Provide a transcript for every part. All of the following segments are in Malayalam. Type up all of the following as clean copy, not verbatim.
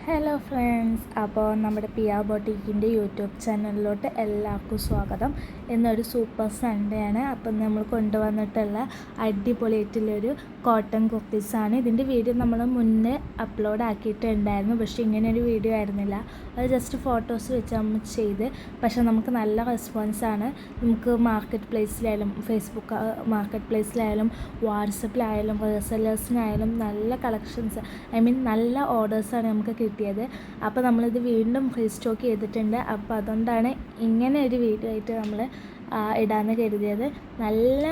ഹലോ ഫ്രണ്ട്സ്, അപ്പോൾ നമ്മുടെ പിയ ബൊട്ടീക്കിൻ്റെ യൂട്യൂബ് ചാനലിലോട്ട് എല്ലാവർക്കും സ്വാഗതം. ഇന്നൊരു സൂപ്പർ സൺഡേ ആണ്. അപ്പം നമ്മൾ കൊണ്ടുവന്നിട്ടുള്ള അടിപൊളിയായിട്ടുള്ളൊരു കോട്ടൺ കുർത്തീസാണ്. ഇതിൻ്റെ വീഡിയോ നമ്മൾ മുന്നേ അപ്ലോഡ് ആക്കിയിട്ടുണ്ടായിരുന്നു, പക്ഷേ ഇങ്ങനെയൊരു വീഡിയോ ആയിരുന്നില്ല. അത് ജസ്റ്റ് ഫോട്ടോസ് വെച്ച് നമ്മൾ ചെയ്ത്, പക്ഷേ നമുക്ക് നല്ല റെസ്പോൺസാണ്. നമുക്ക് മാർക്കറ്റ് പ്ലേസിലായാലും ഫേസ്ബുക്ക് മാർക്കറ്റ് പ്ലേസിലായാലും വാട്സപ്പിലായാലും റീസെല്ലേഴ്സിനായാലും നല്ല കളക്ഷൻസ്, നല്ല ഓർഡേഴ്സാണ് നമുക്ക് കിട്ടിയത്. അപ്പോൾ നമ്മളിത് വീണ്ടും റീസ്റ്റോക്ക് ചെയ്തിട്ടുണ്ട്. അപ്പോൾ അതുകൊണ്ടാണ് ഇങ്ങനെ ഒരു വീഡിയോ ആയിട്ട് നമ്മൾ ഇടാമെന്ന് കരുതിയത്. നല്ല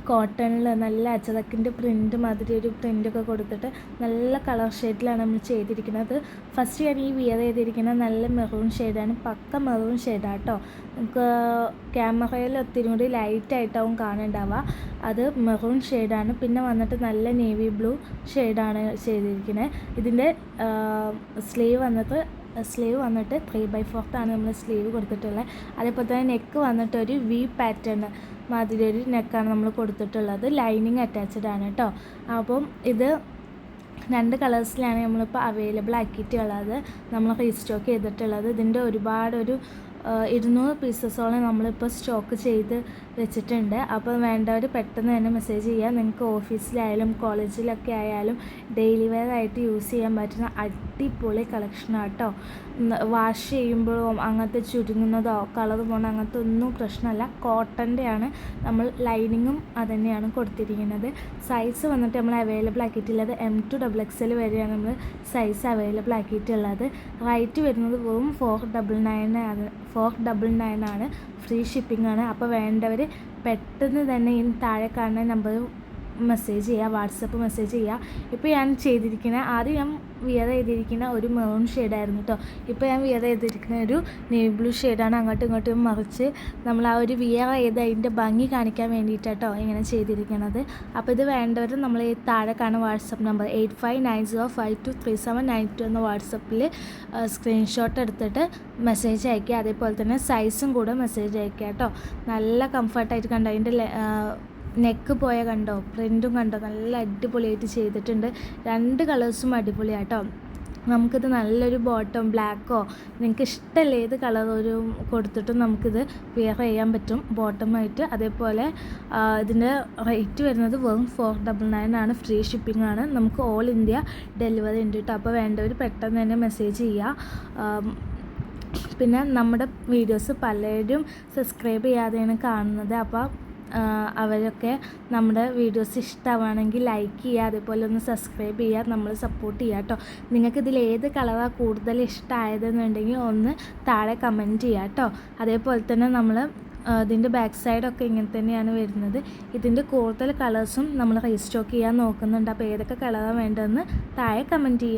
കോട്ടണിൽ നല്ല അച്ചതക്കിൻ്റെ പ്രിൻ്റ് മാതിരി ഒരു പ്രിൻ്റൊക്കെ കൊടുത്തിട്ട് നല്ല കളർ ഷെയ്ഡിലാണ് നമ്മൾ ചെയ്തിരിക്കുന്നത്. ഫസ്റ്റ് ഞാൻ ഈ വിയർ ചെയ്തിരിക്കുന്നത് നല്ല മെറൂൺ ഷെയ്ഡാണ്, പക്ക മെറൂൺ ഷെയ്ഡാണ് കേട്ടോ. നമുക്ക് ക്യാമറയിൽ ഒത്തിരി കൂടി ലൈറ്റായിട്ടാവും കാണുന്നുണ്ടാവുക. അത് മെറൂൺ ഷെയ്ഡാണ്. പിന്നെ വന്നിട്ട് നല്ല നേവി ബ്ലൂ ഷെയ്ഡാണ് ചെയ്തിരിക്കുന്നത്. ഇതിൻ്റെ സ്ലീവ് വന്നിട്ട് 3/4 ആണ് നമ്മൾ സ്ലീവ് കൊടുത്തിട്ടുള്ളത്. അതേപോലെ തന്നെ നെക്ക് വന്നിട്ട് ഒരു വി പാറ്റേൺ മാതിരി ഒരു നെക്കാണ് നമ്മൾ കൊടുത്തിട്ടുള്ളത്. ലൈനിങ് അറ്റാച്ച്ഡ് ആണ് കേട്ടോ. അപ്പം ഇത് 2 കളേഴ്സിലാണ് നമ്മളിപ്പോൾ അവൈലബിൾ ആക്കിയിട്ടുള്ളത്, നമ്മൾ റീസ്റ്റോക്ക് ചെയ്തിട്ടുള്ളത്. ഇതിൻ്റെ ഒരുപാടൊരു 200 പീസസോളം നമ്മളിപ്പോൾ സ്റ്റോക്ക് ചെയ്ത് വെച്ചിട്ടുണ്ട്. അപ്പോൾ വേണ്ടവർ പെട്ടെന്ന് തന്നെ മെസ്സേജ് ചെയ്യുക. നിങ്ങൾക്ക് ഓഫീസിലായാലും കോളേജിലൊക്കെ ആയാലും ഡെയിലി വെയർ ആയിട്ട് യൂസ് ചെയ്യാൻ പറ്റുന്ന അടിപൊളി കളക്ഷനാണ് കേട്ടോ. വാഷ് ചെയ്യുമ്പോഴോ അങ്ങനത്തെ ചുരുങ്ങുന്നതോ കളർ പോകണോ അങ്ങനത്തെ ഒന്നും പ്രശ്നമല്ല. കോട്ടൻ്റെയാണ്. നമ്മൾ ലൈനിങ്ങും അതുതന്നെയാണ് കൊടുത്തിരിക്കുന്നത്. സൈസ് വന്നിട്ട് നമ്മൾ അവൈലബിൾ ആക്കിയിട്ടുള്ളത് M to XXL വരെയാണ് നമ്മൾ സൈസ് അവൈലബിൾ ആക്കിയിട്ടുള്ളത്. റേറ്റ് വരുന്നത് വെറും 499 ആണ്. ഫ്രീ ഷിപ്പിംഗ് ആണ്. അപ്പോൾ വേണ്ടവർ പെട്ടെന്ന് തന്നെ ഈ താഴെ കാണുന്ന നമ്പർ മെസ്സേജ് ചെയ്യുക, വാട്സപ്പ് മെസ്സേജ് ചെയ്യുക. ഇപ്പോൾ ഞാൻ ആദ്യം ഞാൻ വിയർ ചെയ്തിരിക്കുന്ന ഒരു മെറൂൺ ഷെയ്ഡായിരുന്നു കേട്ടോ. ഇപ്പോൾ ഞാൻ വിയർ ചെയ്തിരിക്കുന്ന ഒരു നേവി ബ്ലൂ ഷെയ്ഡാണ്. അങ്ങോട്ടും ഇങ്ങോട്ടും മറിച്ച് നമ്മൾ ആ ഒരു വിയർ ചെയ്ത് അതിൻ്റെ ഭംഗി കാണിക്കാൻ വേണ്ടിയിട്ടോ ഇങ്ങനെ ചെയ്തിരിക്കുന്നത്. അപ്പോൾ ഇത് വേണ്ടവർ നമ്മൾ ഈ താഴെ കാണുന്ന വാട്സപ്പ് നമ്പർ 8590523792 എന്ന വാട്സപ്പിൽ സ്ക്രീൻഷോട്ട് എടുത്തിട്ട് മെസ്സേജ് അയയ്ക്കുക. അതേപോലെ തന്നെ സൈസും കൂടെ മെസ്സേജ് അയയ്ക്കുക കേട്ടോ. നല്ല കംഫർട്ടായിട്ട് കണ്ടോ, അതിൻ്റെ നെക്ക് പോയ കണ്ടോ, പ്രിൻറ്റും കണ്ടോ, നല്ല അടിപൊളിയായിട്ട് ചെയ്തിട്ടുണ്ട്. 2 കളേഴ്സും അടിപൊളിയാട്ടോ. നമുക്കിത് നല്ലൊരു ബോട്ടം ബ്ലാക്കോ നിങ്ങൾക്ക് ഇഷ്ടമല്ല ഏത് കളർ ഒരു കൊടുത്തിട്ടും നമുക്കിത് വെയർ ചെയ്യാൻ പറ്റും ബോട്ടമായിട്ട്. അതേപോലെ ഇതിൻ്റെ റേറ്റ് വരുന്നത് വെറും 499 ആണ്. ഫ്രീ ഷിപ്പിംഗ് ആണ്. നമുക്ക് ഓൾ ഇന്ത്യ ഡെലിവറി ഉണ്ട് കേട്ടോ. അപ്പോൾ വേണ്ടവർ പെട്ടെന്ന് തന്നെ മെസ്സേജ് ചെയ്യുക. പിന്നെ നമ്മുടെ വീഡിയോസ് പലരും സബ്സ്ക്രൈബ് ചെയ്യാതെയാണ് കാണുന്നത്. അപ്പോൾ അവരൊക്കെ നമ്മുടെ വീഡിയോസ് ഇഷ്ടമാണെങ്കിൽ ലൈക്ക് ചെയ്യുക, അതേപോലെ ഒന്ന് സബ്സ്ക്രൈബ് ചെയ്യുക, നമ്മൾ സപ്പോർട്ട് ചെയ്യുക കേട്ടോ. നിങ്ങൾക്കിതിൽ ഏത് കളറാണ് കൂടുതൽ ഇഷ്ടമായതെന്നുണ്ടെങ്കിൽ ഒന്ന് താഴെ കമൻറ്റ് ചെയ്യുക കേട്ടോ. അതേപോലെ തന്നെ നമ്മൾ ഇതിൻ്റെ ബാക്ക് സൈഡൊക്കെ ഇങ്ങനെ തന്നെയാണ് വരുന്നത്. ഇതിൻ്റെ കൂടുതൽ കളേഴ്സും നമ്മൾ റീസ്റ്റോക്ക് ചെയ്യാൻ നോക്കുന്നുണ്ട്. അപ്പോൾ ഏതൊക്കെ കളറാണ് വേണ്ടതെന്ന് താഴെ കമൻറ്റ് ചെയ്യുക.